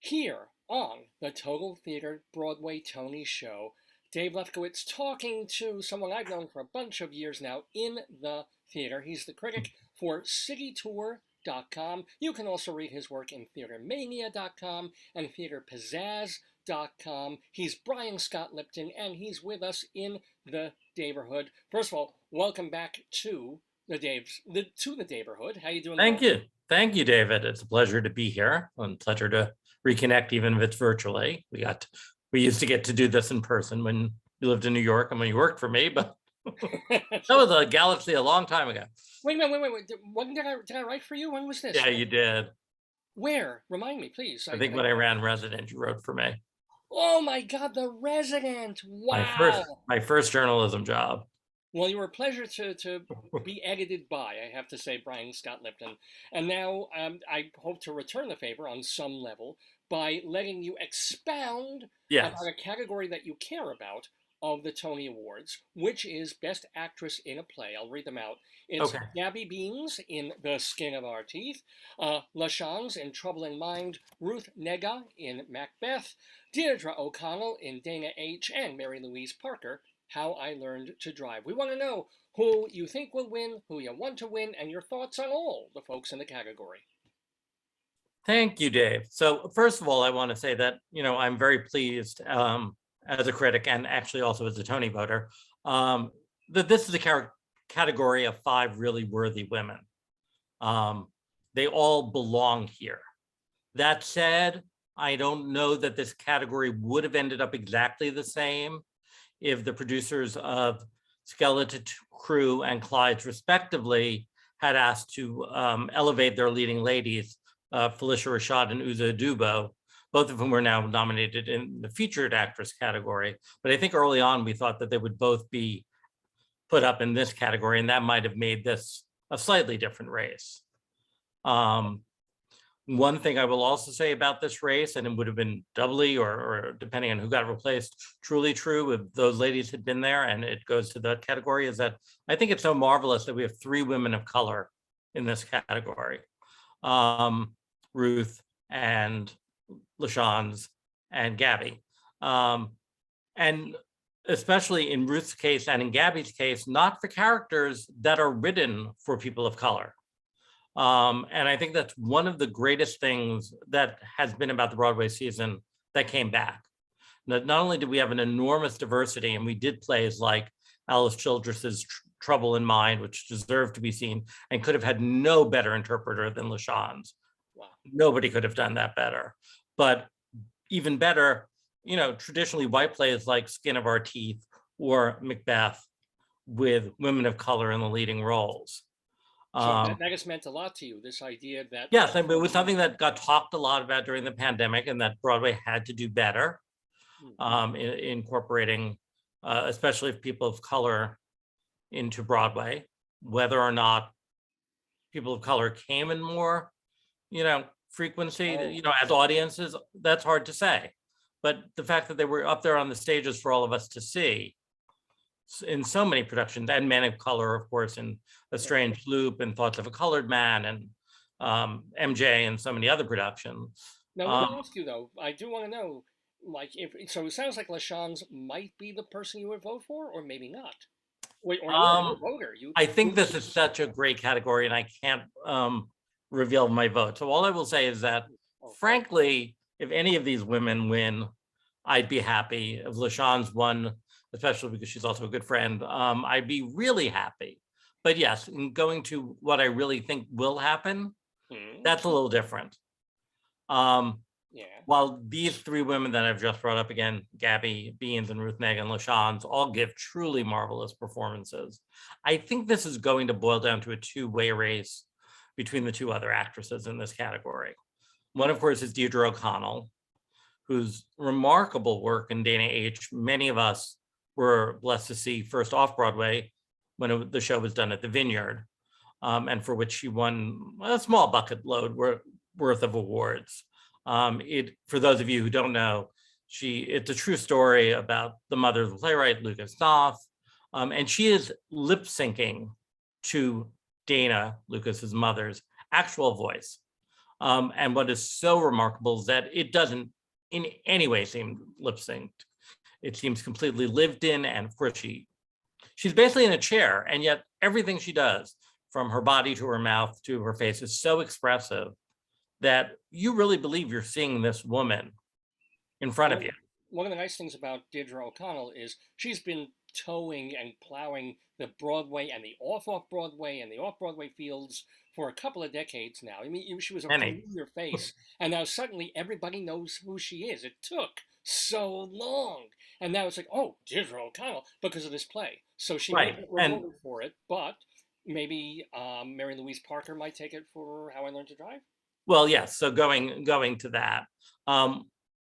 Here on the Total Theater Broadway Tony Show, Dave Lefkowitz talking to someone I've known for a bunch of years now in the theater. He's the critic for citytour.com. You can also read his work in theatermania.com and theaterpizzazz.com. He's Brian Scott Lipton, and he's with us in the neighborhood. First of all, welcome back to the neighborhood. How you doing? Thank you. Thank you, David. It's a pleasure to be here and a pleasure to reconnect, even if it's virtually. We used to get to do this in person when you lived in New York and when you worked for me, but that was a galaxy a long time ago. Wait. When did I write for you? When was this? Yeah, you did. Where? Remind me, please. I think when I ran Resident, you wrote for me. Oh my God, The Resident! Wow. My first journalism job. Well, you were a pleasure to be edited by, I have to say, Brian Scott Lipton. And now I hope to return the favor on some level by letting you expound about a category that you care about of the Tony Awards, which is Best Actress in a Play. I'll read them out. It's Gabby Beans in The Skin of Our Teeth, LaChanze in Trouble in Mind, Ruth Negga in Macbeth, Deidre O'Connell in Dana H., and Mary Louise Parker, How I Learned to Drive. We want to know who you think will win, who you want to win, and your thoughts on all the folks in the category. Thank you, Dave. So first of all, I want to say that, I'm very pleased as a critic and actually also as a Tony voter, that this is a category of 5 really worthy women. They all belong here. That said, I don't know that this category would have ended up exactly the same if the producers of Skeleton Crew and Clyde's respectively had asked to elevate their leading ladies, Felicia Rashad and Uzo Aduba, both of whom are now nominated in the featured actress category. But I think early on we thought that they would both be put up in this category, and that might have made this a slightly different race. One thing I will also say about this race, and it would have been doubly or depending on who got replaced, truly true if those ladies had been there, and it goes to that category, is that I think it's so marvelous that we have 3 women of color in this category. Ruth and LaChanze and Gabby. And especially in Ruth's case and in Gabby's case, not for characters that are written for people of color. And I think that's one of the greatest things that has been about the Broadway season that came back. Not only did we have an enormous diversity, and we did plays like Alice Childress's Trouble in Mind, which deserved to be seen and could have had no better interpreter than LaChanze. Wow. Nobody could have done that better. But even better, traditionally white plays like Skin of Our Teeth or Macbeth with women of color in the leading roles. So that has meant a lot to you, this idea that... Yes, it was something that got talked a lot about during the pandemic, and that Broadway had to do better in incorporating, especially people of color into Broadway. Whether or not people of color came in more, frequency, as audiences, that's hard to say. But the fact that they were up there on the stages for all of us to see in so many productions, and men of color, of course, in A Strange Loop and Thoughts of a Colored Man and MJ and so many other productions. Now, let me ask you though, I do want to know, so it sounds like LaChanze might be the person you would vote for, or maybe not. Wait, or you're a voter. I think this is such a great category, and I can't reveal my vote. So all I will say is that, frankly, if any of these women win, I'd be happy. If LaChanze won, especially because she's also a good friend, I'd be really happy. But yes, in going to what I really think will happen, that's a little different. While these 3 women that I've just brought up again, Gabby Beans and Ruth Negga and LaChanze, all give truly marvelous performances, I think this is going to boil down to a 2-way race between the 2 other actresses in this category. One, of course, is Deidre O'Connell, whose remarkable work in Dana H. many of us were blessed to see first off Broadway when the show was done at the Vineyard, and for which she won a small bucket load worth of awards. For those of you who don't know, it's a true story about the mother of the playwright, Lucas Knopf, and she is lip syncing to Dana, Lucas's mother's actual voice. And what is so remarkable is that it doesn't in any way seem lip synced. It seems completely lived in. And of course, she's basically in a chair, and yet everything she does, from her body to her mouth to her face, is so expressive that you really believe you're seeing this woman in front of you. One of the nice things about Deidre O'Connell is she's been towing and plowing the Broadway and the off-Broadway and the off-Broadway fields for a couple of decades now. I mean, she was a familiar face, and now suddenly everybody knows who she is. It took so long, and now it's like, oh, Deidre O'Connell, because of this play. So she might get rewarded for it, but maybe Mary Louise Parker might take it for How I Learned to Drive. Well, yes. So going to that,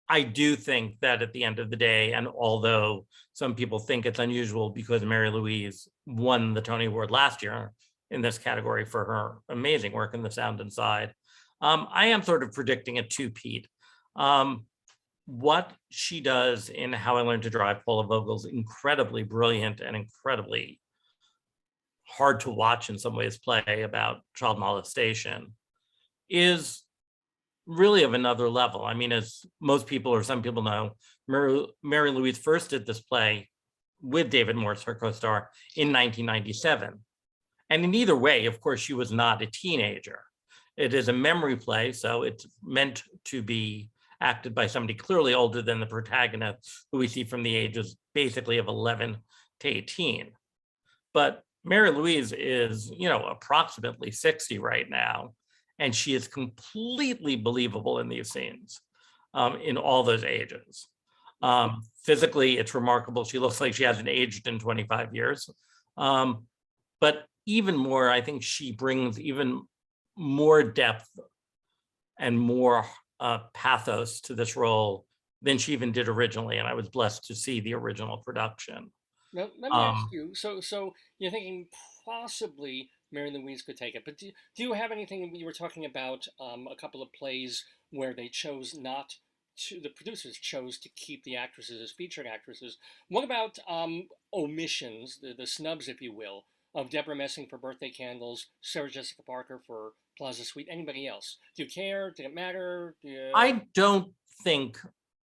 I do think that at the end of the day, and although some people think it's unusual because Mary Louise won the Tony Award last year in this category for her amazing work in The Sound Inside, I am sort of predicting a two-peat. What she does in How I Learned to Drive, Paula Vogel's incredibly brilliant and incredibly hard to watch in some ways play about child molestation, is really of another level. I mean, as most people or some people know, Mary Louise first did this play with David Morse, her co-star, in 1997. And in either way, of course, she was not a teenager. It is a memory play, so it's meant to be acted by somebody clearly older than the protagonist, who we see from the ages basically of 11 to 18. But Mary Louise is, approximately 60 right now, and she is completely believable in these scenes, in all those ages. Physically, it's remarkable. She looks like she hasn't aged in 25 years. But even more, I think she brings even more depth and more pathos to this role than she even did originally. And I was blessed to see the original production. Now, let me ask you, so you're thinking possibly Mary Louise could take it, but do you have anything? You were talking about a couple of plays where they chose not to, the producers chose to keep the actresses as featured actresses. What about omissions, the snubs, if you will, of Deborah Messing for Birthday Candles, Sarah Jessica Parker for Plaza Suite, anybody else? Do you care? Did it matter? I don't think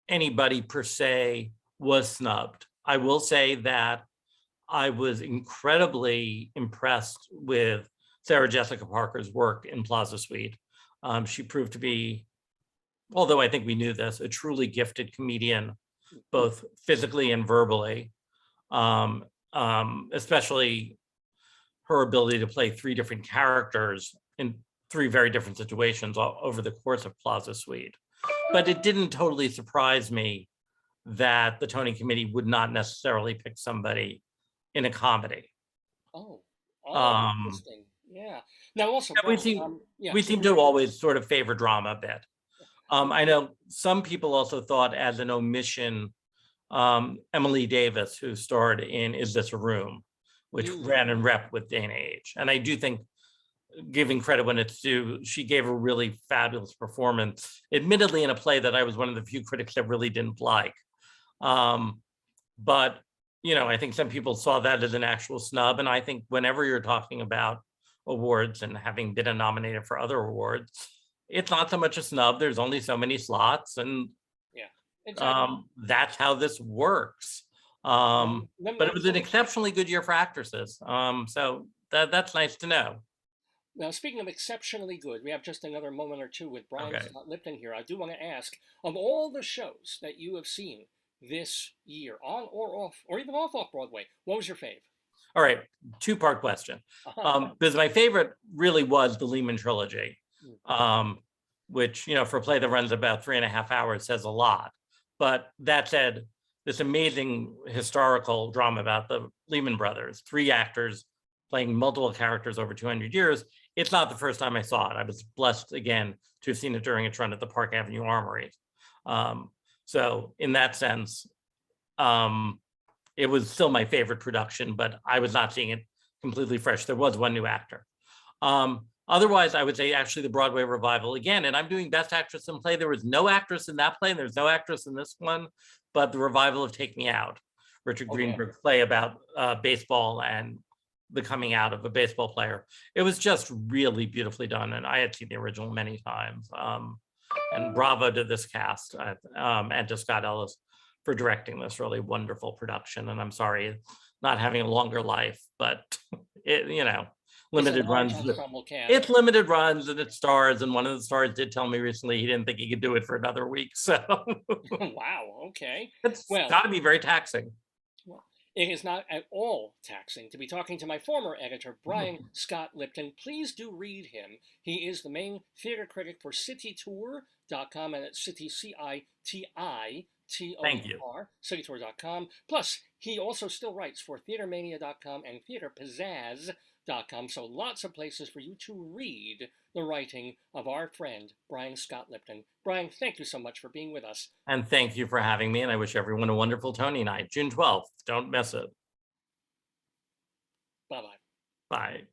anybody per se was snubbed. I will say that I was incredibly impressed with Sarah Jessica Parker's work in Plaza Suite. She proved to be, although I think we knew this, a truly gifted comedian, both physically and verbally, especially her ability to play three different characters in three very different situations over the course of Plaza Suite. But it didn't totally surprise me that the Tony Committee would not necessarily pick somebody in a comedy. Interesting. Yeah. Now also, we seem to always sort of favor drama a bit. I know some people also thought as an omission, Emily Davis, who starred in Is This a Room, which ran in rep with Day and Age. And I do think, giving credit when it's due, she gave a really fabulous performance, admittedly in a play that I was one of the few critics that really didn't like. But, I think some people saw that as an actual snub. And I think whenever you're talking about awards and having been nominated for other awards, it's not so much a snub. There's only so many slots. And that's how this works. But it was an exceptionally good year for actresses. So that's nice to know. Now, speaking of exceptionally good, we have just another moment or two with Brian Scott Lipton here. I do want to ask, of all the shows that you have seen this year, on or off, or even off Broadway, what was your fave? All right, two-part question. Because my favorite really was the Lehman Trilogy, which, for a play that runs about 3.5 hours says a lot. But that said, this amazing historical drama about the Lehman brothers, 3 actors playing multiple characters over 200 years. It's not the first time I saw it. I was blessed again to have seen it during its run at the Park Avenue Armory. So in that sense, it was still my favorite production, but I was not seeing it completely fresh. There was one new actor. Otherwise, I would say actually the Broadway revival again, and I'm doing Best Actress in Play. There was no actress in that play, and there's no actress in this one, but the revival of Take Me Out, Richard Greenberg's play about baseball and the coming out of a baseball player. It was just really beautifully done, and I had seen the original many times. And bravo to this cast and to Scott Ellis for directing this really wonderful production. And I'm sorry not having a longer life, but it, limited runs. It's limited runs and it stars. And one of the stars did tell me recently he didn't think he could do it for another week. So wow, okay. It's got to be very taxing. Well, it is not at all taxing to be talking to my former editor, Brian Scott Lipton. Please do read him. He is the main theater critic for citytour.com, and it's City, CITI. TOR, citytour.com. Plus, he also still writes for theatermania.com and theaterpizzazz.com, so lots of places for you to read the writing of our friend, Brian Scott Lipton. Brian, thank you so much for being with us. And thank you for having me, and I wish everyone a wonderful Tony night, June 12th. Don't miss it. Bye-bye. Bye.